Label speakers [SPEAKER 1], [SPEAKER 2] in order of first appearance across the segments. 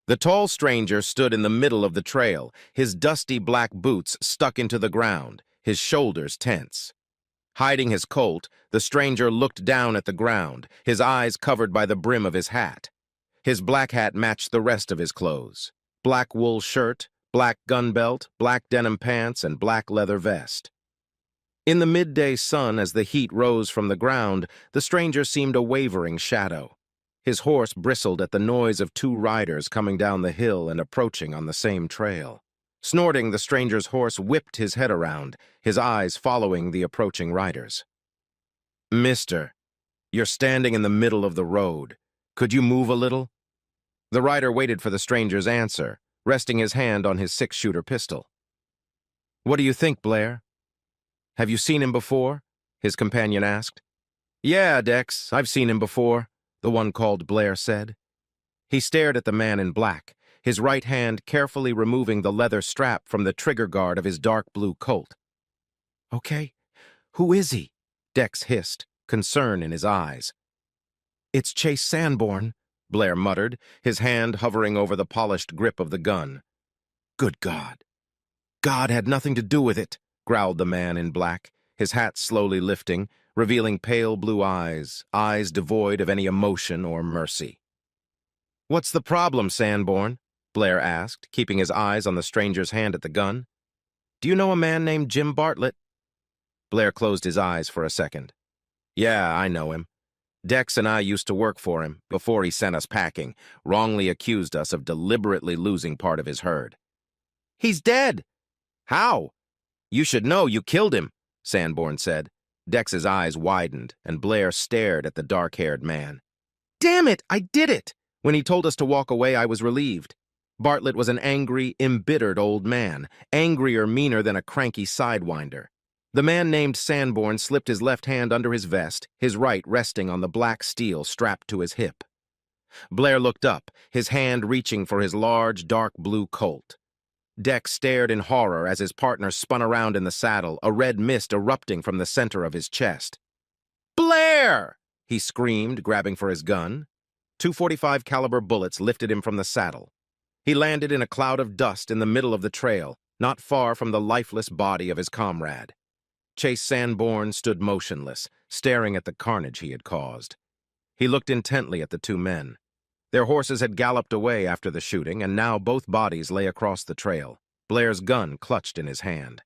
[SPEAKER 1] The tall stranger stood in the middle of the trail, his dusty black boots stuck into the ground, his shoulders tense. Hiding his colt, the stranger looked down at the ground, his eyes covered by the brim of his hat. His black hat matched the rest of his clothes. Black wool shirt, black gun belt, black denim pants, and black leather vest. In the midday sun, as the heat rose from the ground, the stranger seemed a wavering shadow. His horse bristled at the noise of two riders coming down the hill and approaching on the same trail. Snorting, the stranger's horse whipped his head around, his eyes following the approaching riders. "Mister, you're standing in the middle of the road. Could you move a little?" The rider waited for the stranger's answer, resting his hand on his six-shooter pistol. "What do you think, Blair?" "Have you seen him before?" his companion asked. "Yeah, Dex, I've seen him before," the one called Blair said. He stared at the man in black, his right hand carefully removing the leather strap from the trigger guard of his dark blue Colt. "Okay, who is he?" Dex hissed, concern in his eyes. "It's Chase Sanborn," Blair muttered, his hand hovering over the polished grip of the gun. "Good God." "God had nothing to do with it," growled the man in black, his hat slowly lifting, revealing pale blue eyes, eyes devoid of any emotion or mercy. "What's the problem, Sanborn?" Blair asked, keeping his eyes on the stranger's hand at the gun. "Do you know a man named Jim Bartlett?" Blair closed his eyes for a second. "Yeah, I know him. Dex and I used to work for him before he sent us packing, wrongly accused us of deliberately losing part of his herd." "He's dead." "How?" "You should know, you killed him," Sanborn said. Dex's eyes widened, and Blair stared at the dark-haired man. "Damn it, I did it!" When he told us to walk away, I was relieved. Bartlett was an angry, embittered old man, angrier, meaner than a cranky sidewinder. The man named Sanborn slipped his left hand under his vest, his right resting on the black steel strapped to his hip. Blair looked up, his hand reaching for his large, dark blue Colt. Dex stared in horror as his partner spun around in the saddle, a red mist erupting from the center of his chest. "Blair!" he screamed, grabbing for his gun. Two .45 caliber bullets lifted him from the saddle. He landed in a cloud of dust in the middle of the trail, not far from the lifeless body of his comrade. Chase Sanborn stood motionless, staring at the carnage he had caused. He looked intently at the two men. Their horses had galloped away after the shooting, and now both bodies lay across the trail, Blair's gun clutched in his hand.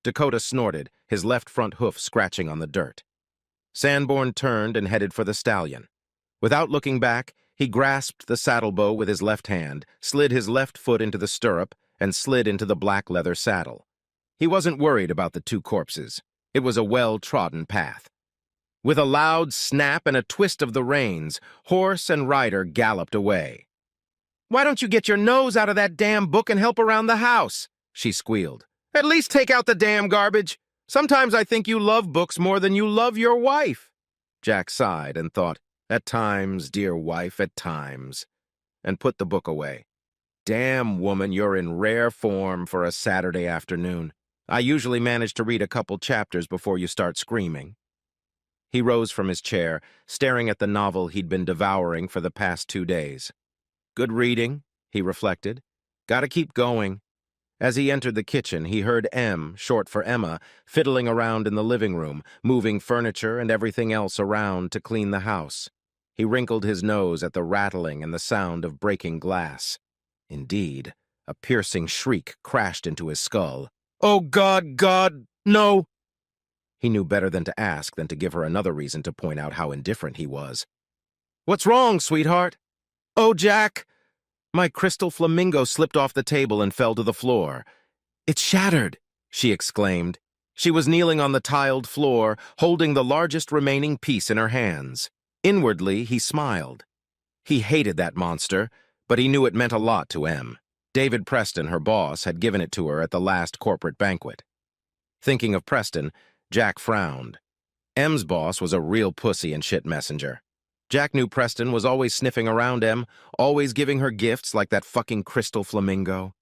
[SPEAKER 1] Dakota snorted, his left front hoof scratching on the dirt. Sanborn turned and headed for the stallion. Without looking back, he grasped the saddle bow with his left hand, slid his left foot into the stirrup, and slid into the black leather saddle. He wasn't worried about the two corpses. It was a well-trodden path. With a loud snap and a twist of the reins, horse and rider galloped away. "Why don't you get your nose out of that damn book and help around the house?" she squealed. "At least take out the damn garbage. Sometimes I think you love books more than you love your wife." Jack sighed and thought, "At times, dear wife, at times," and put the book away. "Damn, woman, you're in rare form for a Saturday afternoon. I usually manage to read a couple chapters before you start screaming." He rose from his chair, staring at the novel he'd been devouring for the past 2 days. "Good reading," he reflected. "Gotta keep going." As he entered the kitchen, he heard Em, short for Emma, fiddling around in the living room, moving furniture and everything else around to clean the house. He wrinkled his nose at the rattling and the sound of breaking glass. Indeed, a piercing shriek crashed into his skull. "Oh, God, God, no!" He knew better than to ask than to give her another reason to point out how indifferent he was. "What's wrong, sweetheart?" "Oh, Jack!" My crystal flamingo slipped off the table and fell to the floor. "It's shattered," she exclaimed. She was kneeling on the tiled floor, holding the largest remaining piece in her hands. Inwardly, he smiled. He hated that monster, but he knew it meant a lot to Em. David Preston, her boss, had given it to her at the last corporate banquet. Thinking of Preston, Jack frowned. Em's boss was a real pussy and shit messenger. Jack knew Preston was always sniffing around Em, always giving her gifts like that fucking crystal flamingo.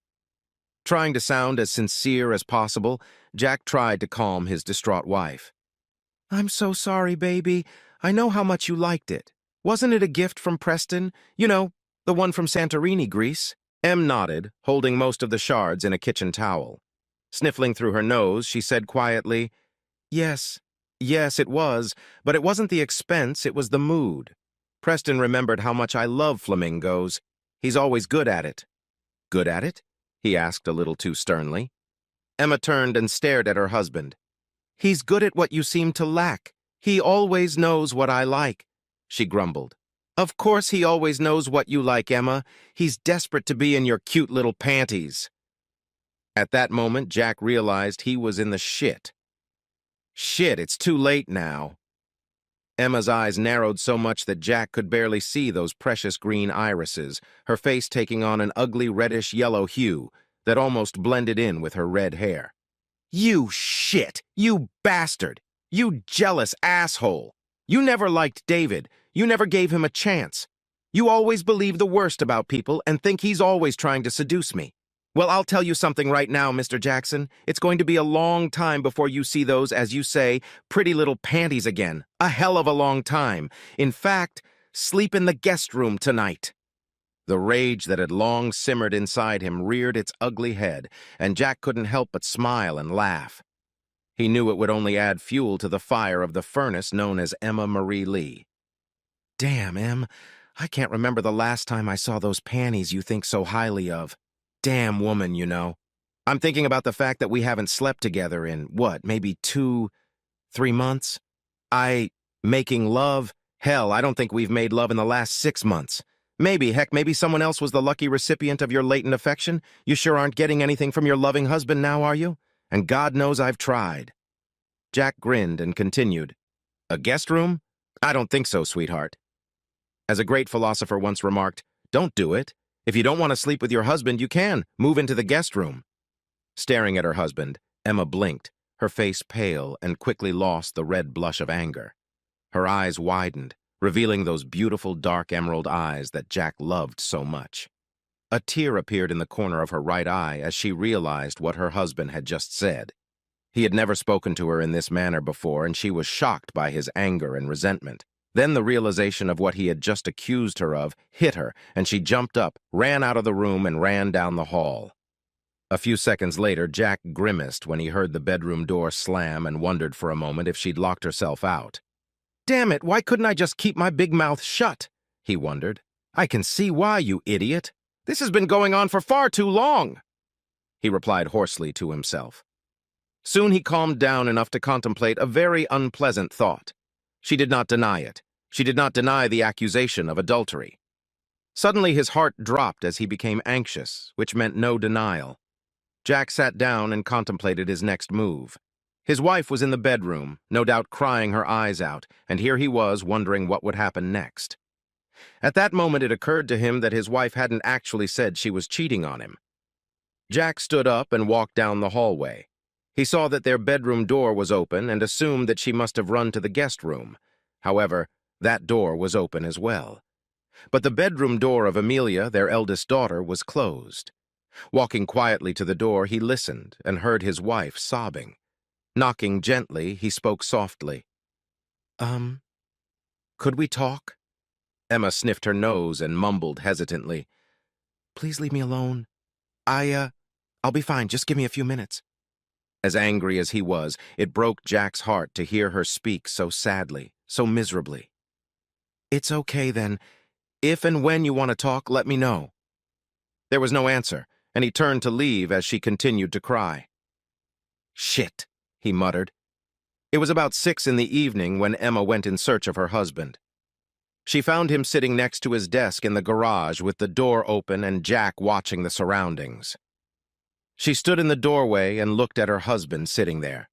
[SPEAKER 1] Trying to sound as sincere as possible, Jack tried to calm his distraught wife. "I'm so sorry, baby. I know how much you liked it. Wasn't it a gift from Preston? You know, The one from Santorini, Greece. Em nodded, holding most of the shards in a kitchen towel. Sniffling through her nose, she said quietly, Yes, yes, it was, but it wasn't the expense, it was the mood. Preston remembered how much I love flamingos. He's always good at it. Good at it? He asked a little too sternly. Emma turned and stared at her husband. He's good at what you seem to lack. He always knows what I like, she grumbled. Of course he always knows what you like, Emma. He's desperate to be in your cute little panties. At that moment, Jack realized he was in the shit. Shit, it's too late now. Emma's eyes narrowed so much that Jack could barely see those precious green irises, her face taking on an ugly reddish-yellow hue that almost blended in with her red hair. You shit! You bastard! You jealous asshole! You never liked David. You never gave him a chance. You always believe the worst about people and think he's always trying to seduce me. Well, I'll tell you something right now, Mr. Jackson. It's going to be a long time before you see those, as you say, pretty little panties again. A hell of a long time. In fact, sleep in the guest room tonight. The rage that had long simmered inside him reared its ugly head, and Jack couldn't help but smile and laugh. He knew it would only add fuel to the fire of the furnace known as Emma Marie Lee. Damn, Em, I can't remember the last time I saw those panties you think so highly of. Damn woman, you know. I'm thinking about the fact that we haven't slept together in, what, maybe 2, 3 months? Making love? Hell, I don't think we've made love in the last 6 months. Maybe someone else was the lucky recipient of your latent affection. You sure aren't getting anything from your loving husband now, are you? And God knows I've tried. Jack grinned and continued. A guest room? I don't think so, sweetheart. As a great philosopher once remarked, don't do it. If you don't want to sleep with your husband, you can. Move into the guest room. Staring at her husband, Emma blinked, her face pale, and quickly lost the red blush of anger. Her eyes widened, revealing those beautiful dark emerald eyes that Jack loved so much. A tear appeared in the corner of her right eye as she realized what her husband had just said. He had never spoken to her in this manner before, and she was shocked by his anger and resentment. Then the realization of what he had just accused her of hit her, and she jumped up, ran out of the room, and ran down the hall. A few seconds later, Jack grimaced when he heard the bedroom door slam and wondered for a moment if she'd locked herself out. Damn it, why couldn't I just keep my big mouth shut? He wondered. I can see why, you idiot. This has been going on for far too long, he replied hoarsely to himself. Soon he calmed down enough to contemplate a very unpleasant thought. She did not deny it. She did not deny the accusation of adultery. Suddenly his heart dropped as he became anxious, which meant no denial. Jack sat down and contemplated his next move. His wife was in the bedroom, no doubt crying her eyes out, and here he was wondering what would happen next. At that moment it occurred to him that his wife hadn't actually said she was cheating on him. Jack stood up and walked down the hallway. He saw that their bedroom door was open and assumed that she must have run to the guest room. However, that door was open as well. But the bedroom door of Amelia, their eldest daughter, was closed. Walking quietly to the door, he listened and heard his wife sobbing. Knocking gently, he spoke softly. Could we talk? Emma sniffed her nose and mumbled hesitantly. Please leave me alone. I'll be fine. Just give me a few minutes. As angry as he was, it broke Jack's heart to hear her speak so sadly, so miserably. It's okay, then. If and when you want to talk, let me know. There was no answer, and he turned to leave as she continued to cry. Shit, he muttered. It was about 6 in the evening when Emma went in search of her husband. She found him sitting next to his desk in the garage with the door open and Jack watching the surroundings. She stood in the doorway and looked at her husband sitting there.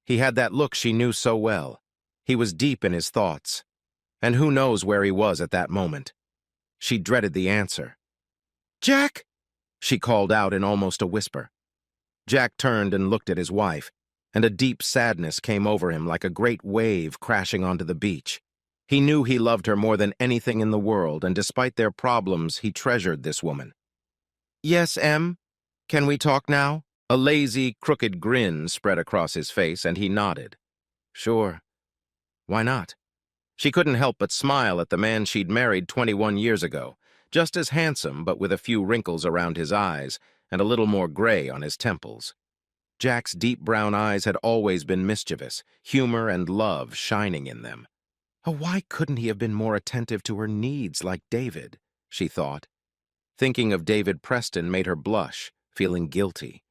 [SPEAKER 1] He had that look she knew so well. He was deep in his thoughts. And who knows where he was at that moment. She dreaded the answer. Jack! She called out in almost a whisper. Jack turned and looked at his wife, and a deep sadness came over him like a great wave crashing onto the beach. He knew he loved her more than anything in the world, and despite their problems, he treasured this woman. Yes, Em? Can we talk now? A lazy, crooked grin spread across his face, and he nodded. Sure. Why not? She couldn't help but smile at the man she'd married 21 years ago. just as handsome but with a few wrinkles around his eyes and a little more gray on his temples. Jack's deep brown eyes had always been mischievous, humor and love shining in them. Oh, why couldn't he have been more attentive to her needs like David, she thought. Thinking of David Preston made her blush, feeling guilty.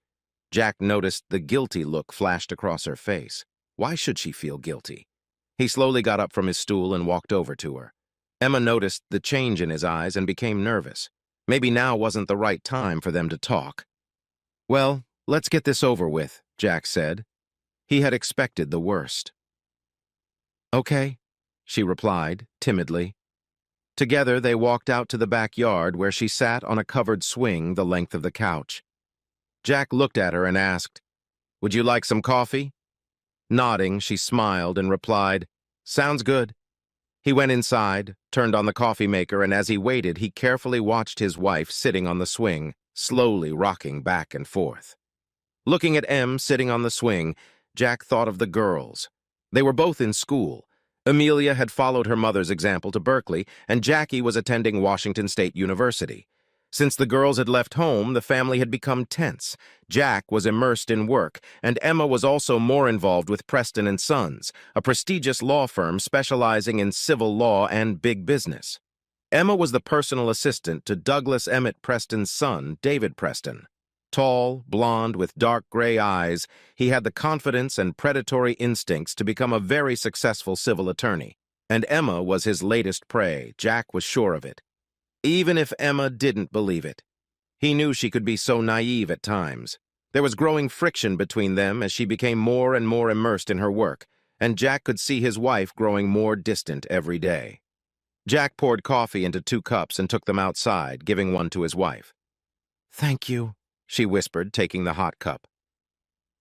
[SPEAKER 1] Jack noticed the guilty look flashed across her face. Why should she feel guilty? He slowly got up from his stool and walked over to her. Emma noticed the change in his eyes and became nervous. Maybe now wasn't the right time for them to talk. Well, let's get this over with, Jack said. He had expected the worst. Okay, she replied, timidly. Together they walked out to the backyard where she sat on a covered swing the length of the couch. Jack looked at her and asked, "Would you like some coffee?" Nodding, she smiled and replied, "Sounds good." He went inside, turned on the coffee maker, and as he waited, he carefully watched his wife sitting on the swing, slowly rocking back and forth. Looking at Em sitting on the swing, Jack thought of the girls. They were both in school. Amelia had followed her mother's example to Berkeley, and Jackie was attending Washington State University. Since the girls had left home, the family had become tense. Jack was immersed in work, and Emma was also more involved with Preston and Sons, a prestigious law firm specializing in civil law and big business. Emma was the personal assistant to Douglas Emmett Preston's son, David Preston. Tall, blonde, with dark gray eyes, he had the confidence and predatory instincts to become a very successful civil attorney. And Emma was his latest prey. Jack was sure of it. Even if Emma didn't believe it. He knew she could be so naive at times. There was growing friction between them as she became more and more immersed in her work, and Jack could see his wife growing more distant every day. Jack poured coffee into 2 cups and took them outside, giving one to his wife. "Thank you," she whispered, taking the hot cup.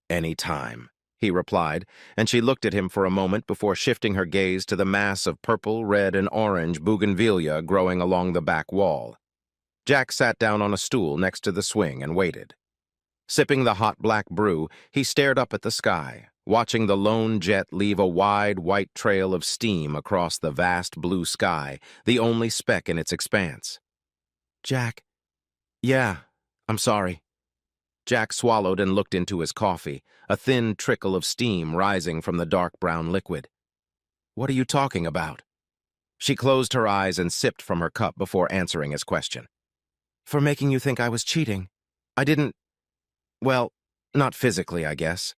[SPEAKER 1] "Any time," he replied, and she looked at him for a moment before shifting her gaze to the mass of purple, red, and orange bougainvillea growing along the back wall. Jack sat down on a stool next to the swing and waited. Sipping the hot black brew, he stared up at the sky, watching the lone jet leave a wide, white trail of steam across the vast blue sky, the only speck in its expanse. "Jack, yeah, I'm sorry." Jack swallowed and looked into his coffee, a thin trickle of steam rising from the dark brown liquid. "What are you talking about?" She closed her eyes and sipped from her cup before answering his question. "For making you think I was cheating. I didn't... Well, not physically, I guess."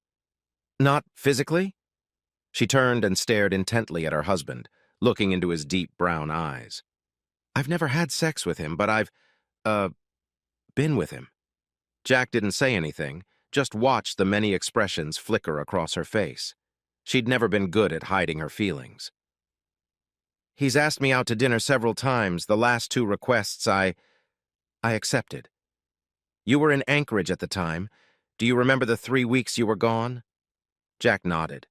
[SPEAKER 1] "Not physically?" She turned and stared intently at her husband, looking into his deep brown eyes. "I've never had sex with him, but I've, been with him." Jack didn't say anything, just watched the many expressions flicker across her face. She'd never been good at hiding her feelings. "He's asked me out to dinner several times. The last 2 requests I accepted. You were in Anchorage at the time. Do you remember the 3 weeks you were gone?" Jack nodded.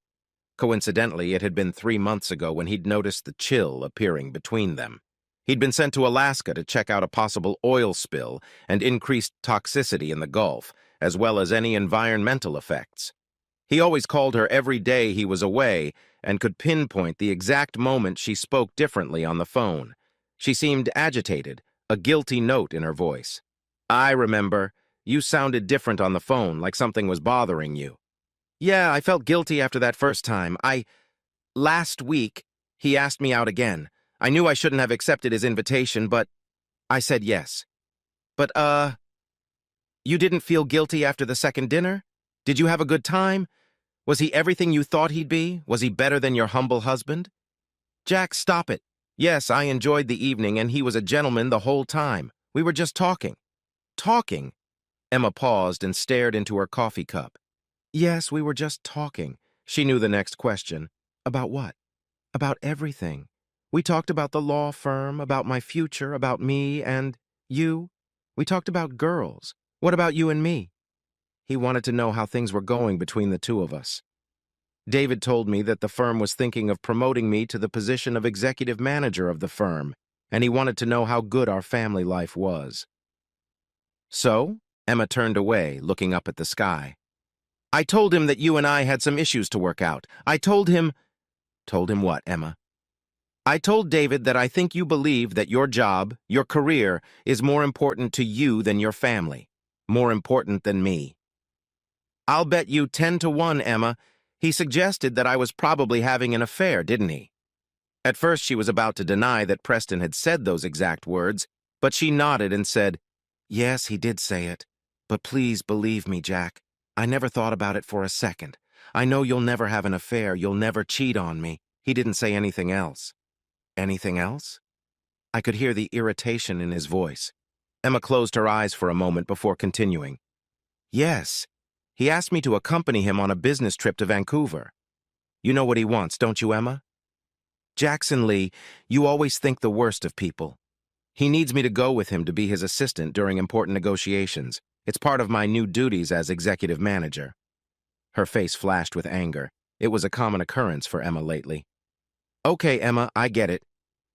[SPEAKER 1] Coincidentally, it had been 3 months ago when he'd noticed the chill appearing between them. He'd been sent to Alaska to check out a possible oil spill and increased toxicity in the Gulf, as well as any environmental effects. He always called her every day he was away and could pinpoint the exact moment she spoke differently on the phone. She seemed agitated, a guilty note in her voice. "I remember. You sounded different on the phone, like something was bothering you." "Yeah, I felt guilty after that first time. Last week, he asked me out again. I knew I shouldn't have accepted his invitation, but I said yes." "But, you didn't feel guilty after the second dinner? Did you have a good time? Was he everything you thought he'd be? Was he better than your humble husband?" "Jack, stop it. Yes, I enjoyed the evening, and he was a gentleman the whole time. We were just talking." "Talking?" Emma paused and stared into her coffee cup. "Yes, we were just talking." She knew the next question. "About what?" "About everything. We talked about the law firm, about my future, about me and you. We talked about girls. What about you and me?" He wanted to know how things were going between the 2 of us. "David told me that the firm was thinking of promoting me to the position of executive manager of the firm, and he wanted to know how good our family life was." "So?" Emma turned away, looking up at the sky. "I told him that you and I had some issues to work out. I told him..." "Told him what, Emma?" I told David that I think you believe that your job, your career, is more important to you than your family. More important than me. I'll bet you 10 to 1, Emma. He suggested that I was probably having an affair, didn't he? At first she was about to deny that Preston had said those exact words, but she nodded and said, "Yes, he did say it. But please believe me, Jack. I never thought about it for a second. I know you'll never have an affair, you'll never cheat on me. He didn't say anything else." Anything else? I could hear the irritation in his voice. Emma closed her eyes for a moment before continuing. Yes, he asked me to accompany him on a business trip to Vancouver. You know what he wants, don't you, Emma? Jackson Lee, you always think the worst of people. He needs me to go with him to be his assistant during important negotiations. It's part of my new duties as executive manager. Her face flashed with anger. It was a common occurrence for Emma lately. Okay, Emma, I get it.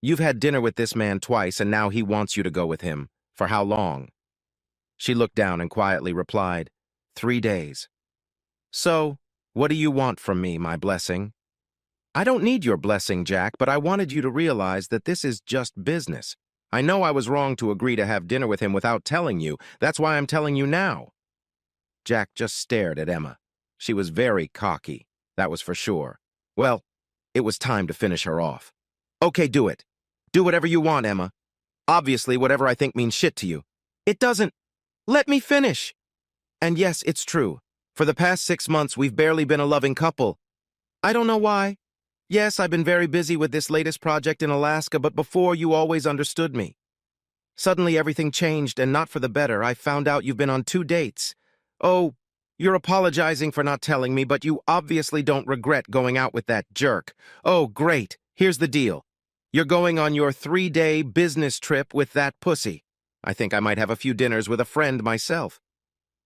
[SPEAKER 1] You've had dinner with this man twice, and now he wants you to go with him. For how long? She looked down and quietly replied, 3 days. So, what do you want from me, my blessing? I don't need your blessing, Jack, but I wanted you to realize that this is just business. I know I was wrong to agree to have dinner with him without telling you. That's why I'm telling you now. Jack just stared at Emma. She was very cocky, that was for sure. Well, it was time to finish her off. Okay, do it. Do whatever you want, Emma. Obviously, whatever I think means shit to you. It doesn't. Let me finish. And yes, it's true. For the past 6 months, we've barely been a loving couple. I don't know why. Yes, I've been very busy with this latest project in Alaska, but before you always understood me. Suddenly everything changed, and not for the better. I found out you've been on 2 dates. Oh, you're apologizing for not telling me, but you obviously don't regret going out with that jerk. Oh, great. Here's the deal. You're going on your 3-day business trip with that pussy. I think I might have a few dinners with a friend myself.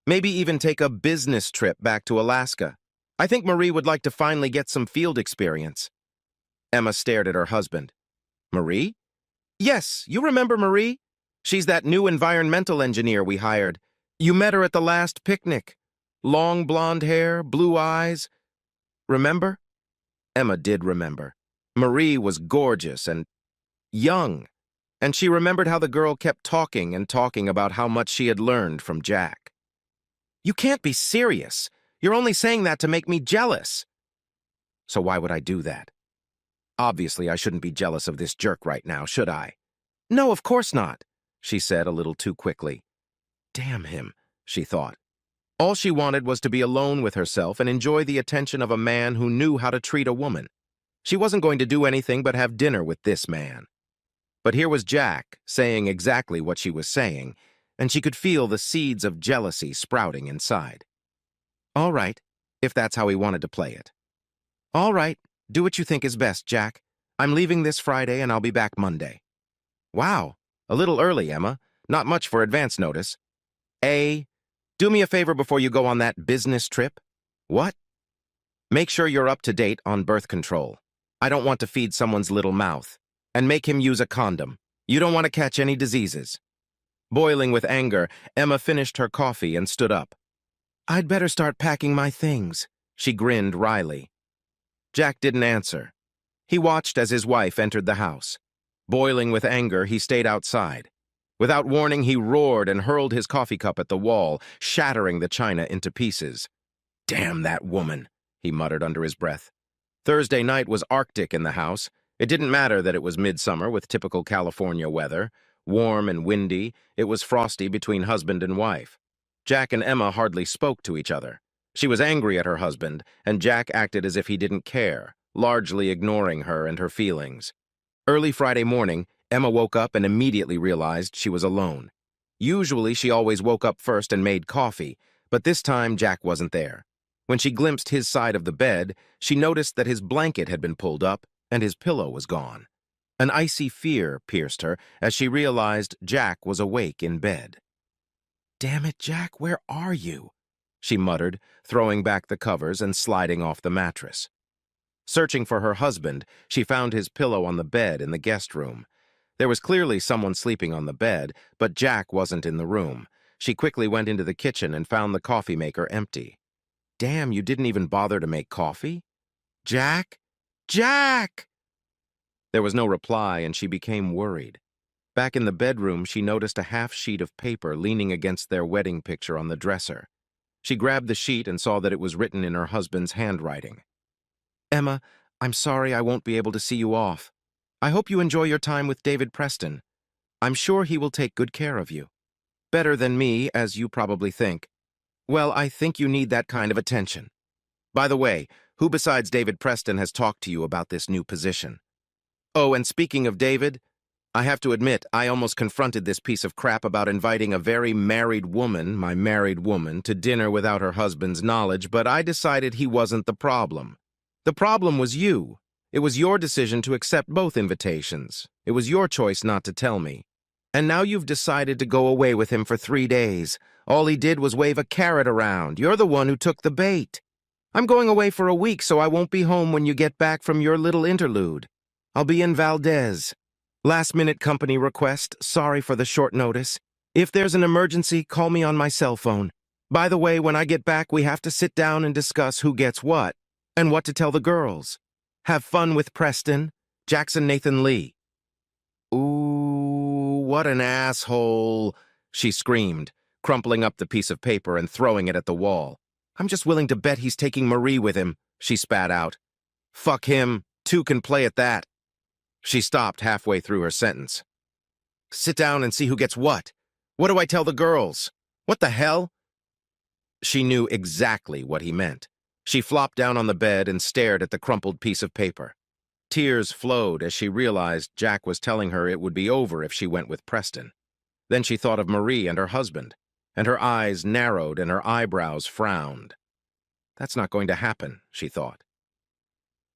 [SPEAKER 1] Maybe even take a business trip back to Alaska. I think Marie would like to finally get some field experience. Emma stared at her husband. Marie? Yes, you remember Marie? She's that new environmental engineer we hired. You met her at the last picnic. Long blonde hair, blue eyes. Remember? Emma did remember. Marie was gorgeous and young, and she remembered how the girl kept talking and talking about how much she had learned from Jack. You can't be serious. You're only saying that to make me jealous. So why would I do that? Obviously, I shouldn't be jealous of this jerk right now, should I? No, of course not, she said a little too quickly. Damn him, she thought. All she wanted was to be alone with herself and enjoy the attention of a man who knew how to treat a woman. She wasn't going to do anything but have dinner with this man. But here was Jack saying exactly what she was saying, and she could feel the seeds of jealousy sprouting inside. All right, if that's how he wanted to play it. All right, do what you think is best, Jack. I'm leaving this Friday and I'll be back Monday. Wow, a little early, Emma. Not much for advance notice. Do me a favor before you go on that business trip. What? Make sure you're up to date on birth control. I don't want to feed someone's little mouth. And make him use a condom. You don't want to catch any diseases. Boiling with anger, Emma finished her coffee and stood up. I'd better start packing my things, she grinned wryly. Jack didn't answer. He watched as his wife entered the house. Boiling with anger, he stayed outside. Without warning, he roared and hurled his coffee cup at the wall, shattering the china into pieces. Damn that woman, he muttered under his breath. Thursday night was Arctic in the house. It didn't matter that it was midsummer with typical California weather. Warm and windy, it was frosty between husband and wife. Jack and Emma hardly spoke to each other. She was angry at her husband, and Jack acted as if he didn't care, largely ignoring her and her feelings. Early Friday morning, Emma woke up and immediately realized she was alone. Usually, she always woke up first and made coffee, but this time Jack wasn't there. When she glimpsed his side of the bed, she noticed that his blanket had been pulled up and his pillow was gone. An icy fear pierced her as she realized Jack was awake in bed. Damn it, Jack, where are you? She muttered, throwing back the covers and sliding off the mattress. Searching for her husband, she found his pillow on the bed in the guest room. There was clearly someone sleeping on the bed, but Jack wasn't in the room. She quickly went into the kitchen and found the coffee maker empty. Damn, you didn't even bother to make coffee? Jack? Jack! There was no reply, and she became worried. Back in the bedroom, she noticed a half sheet of paper leaning against their wedding picture on the dresser. She grabbed the sheet and saw that it was written in her husband's handwriting. Emma, I'm sorry I won't be able to see you off. I hope you enjoy your time with David Preston. I'm sure he will take good care of you. Better than me, as you probably think. Well, I think you need that kind of attention. By the way, who besides David Preston has talked to you about this new position? Oh, and speaking of David, I have to admit, I almost confronted this piece of crap about inviting a very married woman, my married woman, to dinner without her husband's knowledge, but I decided he wasn't the problem. The problem was you. It was your decision to accept both invitations. It was your choice not to tell me. And now you've decided to go away with him for 3 days. All he did was wave a carrot around. You're the one who took the bait. I'm going away for a week, so I won't be home when you get back from your little interlude. I'll be in Valdez. Last-minute company request, sorry for the short notice. If there's an emergency, call me on my cell phone. By the way, when I get back, we have to sit down and discuss who gets what, and what to tell the girls. Have fun with Preston. Jackson Nathan Lee. Ooh, what an asshole, she screamed, crumpling up the piece of paper and throwing it at the wall. I'm just willing to bet he's taking Marie with him, she spat out. Fuck him, 2 can play at that. She stopped halfway through her sentence. Sit down and see who gets what. What do I tell the girls? What the hell? She knew exactly what he meant. She flopped down on the bed and stared at the crumpled piece of paper. Tears flowed as she realized Jack was telling her it would be over if she went with Preston. Then she thought of Marie and her husband, and her eyes narrowed and her eyebrows frowned. That's not going to happen, she thought.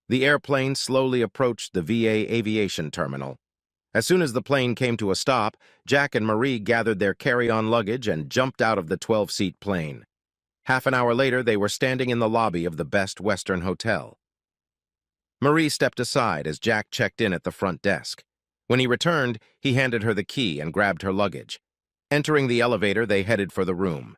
[SPEAKER 1] The airplane slowly approached the VA aviation terminal. As soon as the plane came to a stop, Jack and Marie gathered their carry-on luggage and jumped out of the 12-seat plane. Half an hour later, they were standing in the lobby of the Best Western Hotel. Marie stepped aside as Jack checked in at the front desk. When he returned, he handed her the key and grabbed her luggage. Entering the elevator, they headed for the room.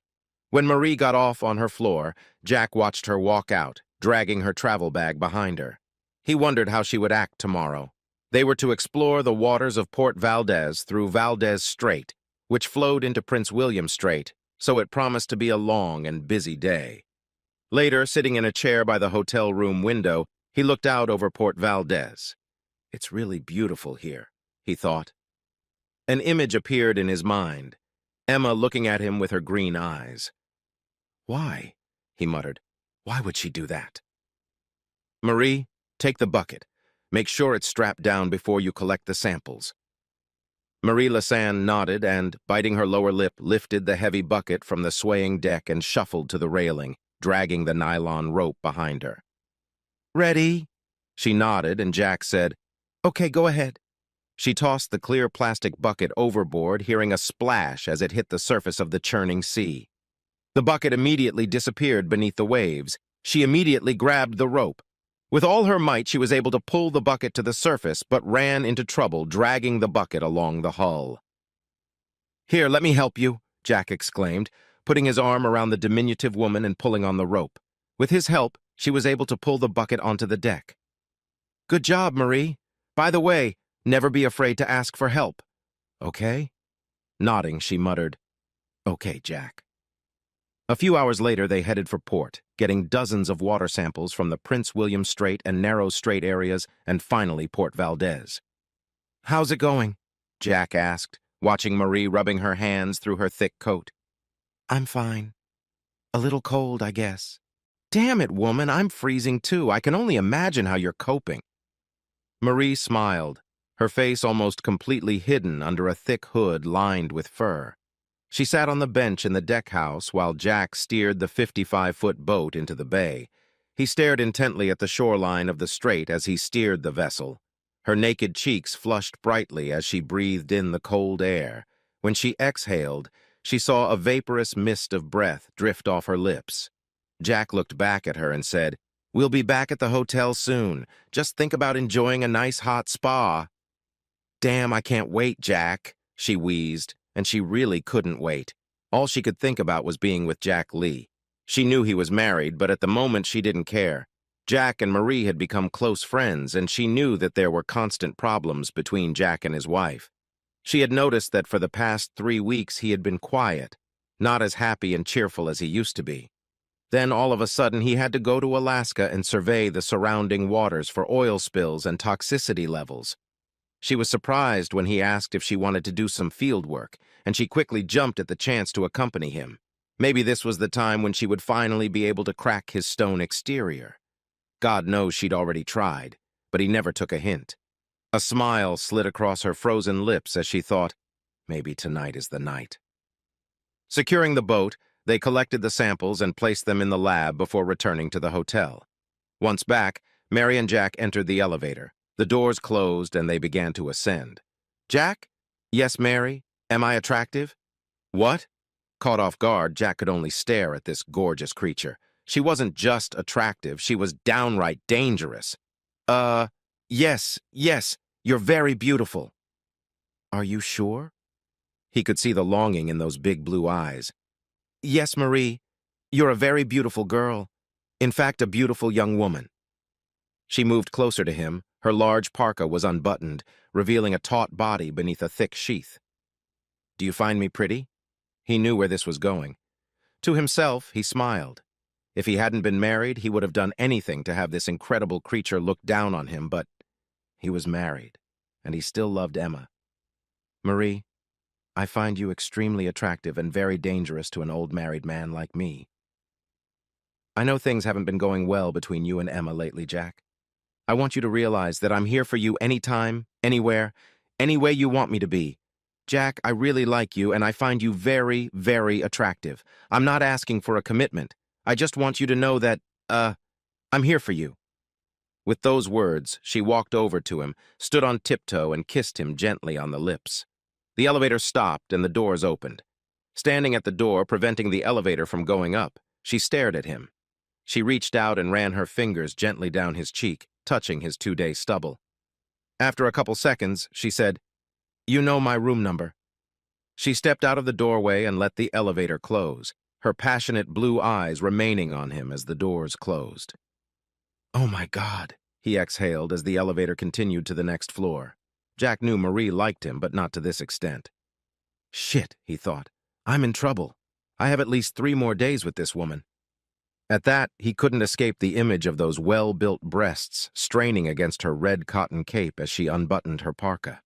[SPEAKER 1] When Marie got off on her floor, Jack watched her walk out, dragging her travel bag behind her. He wondered how she would act tomorrow. They were to explore the waters of Port Valdez through Valdez Strait, which flowed into Prince William Strait, so it promised to be a long and busy day. Later, sitting in a chair by the hotel room window, he looked out over Port Valdez. It's really beautiful here, he thought. An image appeared in his mind, Emma looking at him with her green eyes. Why? He muttered. Why would she do that? Marie, take the bucket. Make sure it's strapped down before you collect the samples. Marie Lassan nodded and, biting her lower lip, lifted the heavy bucket from the swaying deck and shuffled to the railing, dragging the nylon rope behind her. Ready? She nodded, and Jack said, Okay, go ahead. She tossed the clear plastic bucket overboard, hearing a splash as it hit the surface of the churning sea. The bucket immediately disappeared beneath the waves. She immediately grabbed the rope. With all her might, she was able to pull the bucket to the surface, but ran into trouble, dragging the bucket along the hull. Here, let me help you, Jack exclaimed, putting his arm around the diminutive woman and pulling on the rope. With his help, she was able to pull the bucket onto the deck. Good job, Marie. By the way, never be afraid to ask for help. Okay? Nodding, she muttered, Okay, Jack. A few hours later, they headed for port, getting dozens of water samples from the Prince William Strait and Narrow Strait areas, and finally Port Valdez. How's it going? Jack asked, watching Marie rubbing her hands through her thick coat. I'm fine. A little cold, I guess. Damn it, woman, I'm freezing too. I can only imagine how you're coping. Marie smiled, her face almost completely hidden under a thick hood lined with fur. She sat on the bench in the deck house while Jack steered the 55-foot boat into the bay. He stared intently at the shoreline of the strait as he steered the vessel. Her naked cheeks flushed brightly as she breathed in the cold air. When she exhaled, she saw a vaporous mist of breath drift off her lips. Jack looked back at her and said, We'll be back at the hotel soon. Just think about enjoying a nice hot spa. Damn, I can't wait, Jack, she wheezed. And she really couldn't wait. All she could think about was being with Jack Lee. She knew he was married, but at the moment she didn't care. Jack and Marie had become close friends, and she knew that there were constant problems between Jack and his wife. She had noticed that for the past 3 weeks he had been quiet, not as happy and cheerful as he used to be. Then all of a sudden he had to go to Alaska and survey the surrounding waters for oil spills and toxicity levels. She was surprised when he asked if she wanted to do some field work, and she quickly jumped at the chance to accompany him. Maybe this was the time when she would finally be able to crack his stone exterior. God knows she'd already tried, but he never took a hint. A smile slid across her frozen lips as she thought, maybe tonight is the night. Securing the boat, they collected the samples and placed them in the lab before returning to the hotel. Once back, Mary and Jack entered the elevator. The doors closed and they began to ascend. Jack? Yes, Mary? Am I attractive? What? Caught off guard, Jack could only stare at this gorgeous creature. She wasn't just attractive, she was downright dangerous. Yes, you're very beautiful. Are you sure? He could see the longing in those big blue eyes. Yes, Marie, you're a very beautiful girl. In fact, a beautiful young woman. She moved closer to him. Her large parka was unbuttoned, revealing a taut body beneath a thick sheath. Do you find me pretty? He knew where this was going. To himself, he smiled. If he hadn't been married, he would have done anything to have this incredible creature look down on him, but he was married, and he still loved Emma. Marie, I find you extremely attractive and very dangerous to an old married man like me. I know things haven't been going well between you and Emma lately, Jack. I want you to realize that I'm here for you anytime, anywhere, any way you want me to be. Jack, I really like you, and I find you very, very attractive. I'm not asking for a commitment. I just want you to know that, I'm here for you. With those words, she walked over to him, stood on tiptoe, and kissed him gently on the lips. The elevator stopped and the doors opened. Standing at the door, preventing the elevator from going up, she stared at him. She reached out and ran her fingers gently down his cheek, touching his 2-day stubble. After a couple seconds, she said, You know my room number. She stepped out of the doorway and let the elevator close, her passionate blue eyes remaining on him as the doors closed. Oh my God, he exhaled as the elevator continued to the next floor. Jack knew Marie liked him, but not to this extent. Shit, he thought. I'm in trouble. I have at least 3 more days with this woman. At that, he couldn't escape the image of those well-built breasts straining against her red cotton cape as she unbuttoned her parka.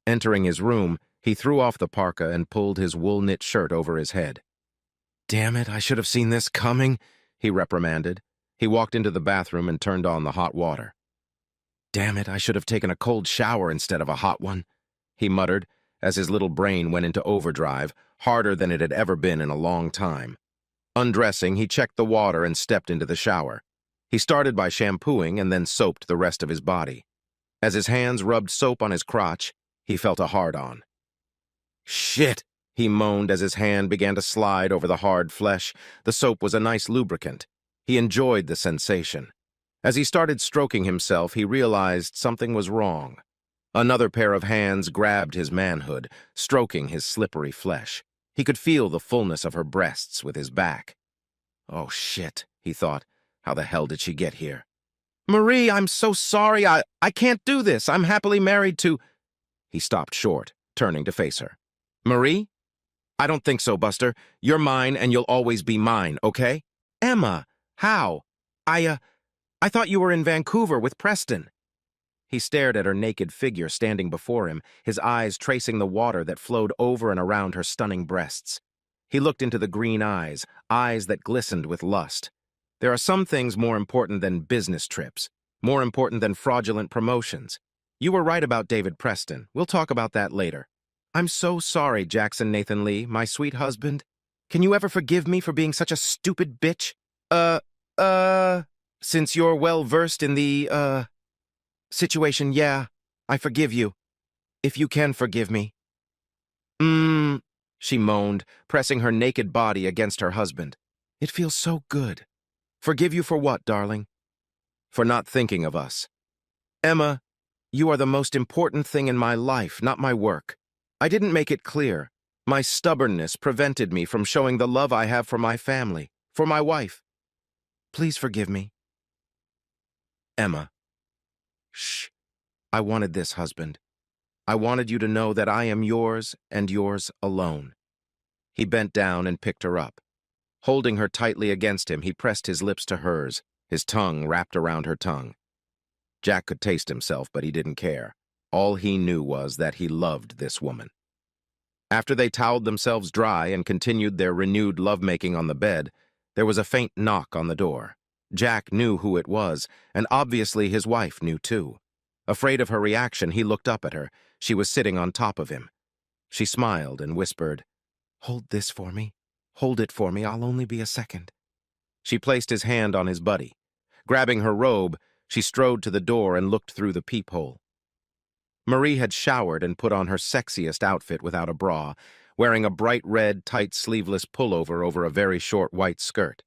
[SPEAKER 1] Entering his room, he threw off the parka and pulled his wool-knit shirt over his head. Damn it, I should have seen this coming, he reprimanded. He walked into the bathroom and turned on the hot water. Damn it, I should have taken a cold shower instead of a hot one, he muttered as his little brain went into overdrive, harder than it had ever been in a long time. Undressing, he checked the water and stepped into the shower. He started by shampooing and then soaped the rest of his body. As his hands rubbed soap on his crotch, he felt a hard-on. Shit, he moaned as his hand began to slide over the hard flesh. The soap was a nice lubricant. He enjoyed the sensation. As he started stroking himself, he realized something was wrong. Another pair of hands grabbed his manhood, stroking his slippery flesh. He could feel the fullness of her breasts with his back. Oh, shit, he thought. How the hell did she get here? Marie, I'm so sorry. I can't do this. I'm happily married to... He stopped short, turning to face her. Marie? I don't think so, Buster. You're mine and you'll always be mine, okay? Emma, how? I thought you were in Vancouver with Preston. He stared at her naked figure standing before him, his eyes tracing the water that flowed over and around her stunning breasts. He looked into the green eyes that glistened with lust. There are some things more important than business trips, more important than fraudulent promotions. You were right about David Preston. We'll talk about that later. I'm so sorry, Jackson Nathan Lee, my sweet husband. Can you ever forgive me for being such a stupid bitch? Since you're well-versed in the, situation, yeah, I forgive you. If you can forgive me. She moaned, pressing her naked body against her husband. It feels so good. Forgive you for what, darling? For not thinking of us. Emma, you are the most important thing in my life, not my work. I didn't make it clear. My stubbornness prevented me from showing the love I have for my family, for my wife. Please forgive me. Emma. Shh. I wanted this, husband. I wanted you to know that I am yours and yours alone. He bent down and picked her up. Holding her tightly against him, he pressed his lips to hers, his tongue wrapped around her tongue. Jack could taste himself, but he didn't care. All he knew was that he loved this woman. After they toweled themselves dry and continued their renewed lovemaking on the bed, there was a faint knock on the door. Jack knew who it was, and obviously his wife knew too. Afraid of her reaction, he looked up at her. She was sitting on top of him. She smiled and whispered, "Hold this for me. Hold it for me. I'll only be a second." She placed his hand on his buddy. Grabbing her robe, she strode to the door and looked through the peephole. Marie had showered and put on her sexiest outfit without a bra, wearing a bright red, tight sleeveless pullover over a very short white skirt.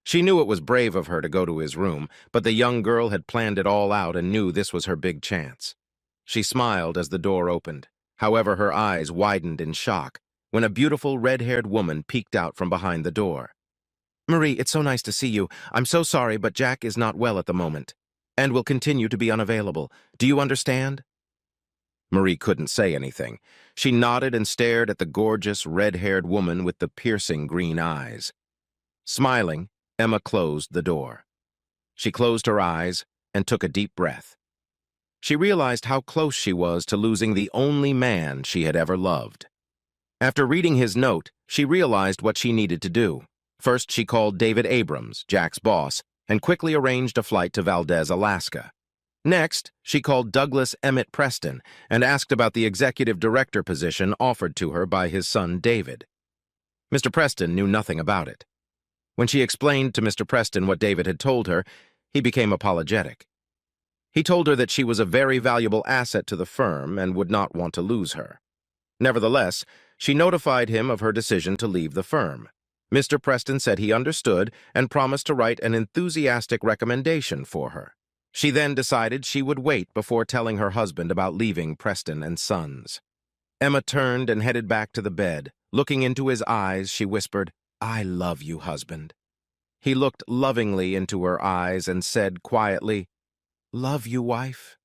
[SPEAKER 1] She knew it was brave of her to go to his room, but the young girl had planned it all out and knew this was her big chance. She smiled as the door opened. However, her eyes widened in shock when a beautiful red-haired woman peeked out from behind the door. "Marie, it's so nice to see you. I'm so sorry, but Jack is not well at the moment and will continue to be unavailable. Do you understand?" Marie couldn't say anything. She nodded and stared at the gorgeous, red-haired woman with the piercing green eyes. Smiling, Emma closed the door. She closed her eyes and took a deep breath. She realized how close she was to losing the only man she had ever loved. After reading his note, she realized what she needed to do. First, she called David Abrams, Jack's boss, and quickly arranged a flight to Valdez, Alaska. Next, she called Douglas Emmett Preston and asked about the executive director position offered to her by his son David. Mr. Preston knew nothing about it. When she explained to Mr. Preston what David had told her, he became apologetic. He told her that she was a very valuable asset to the firm and would not want to lose her. Nevertheless, she notified him of her decision to leave the firm. Mr. Preston said he understood and promised to write an enthusiastic recommendation for her. She then decided she would wait before telling her husband about leaving Preston and Sons. Emma turned and headed back to the bed. Looking into his eyes, she whispered, "I love you, husband." He looked lovingly into her eyes and said quietly, "Love you, wife."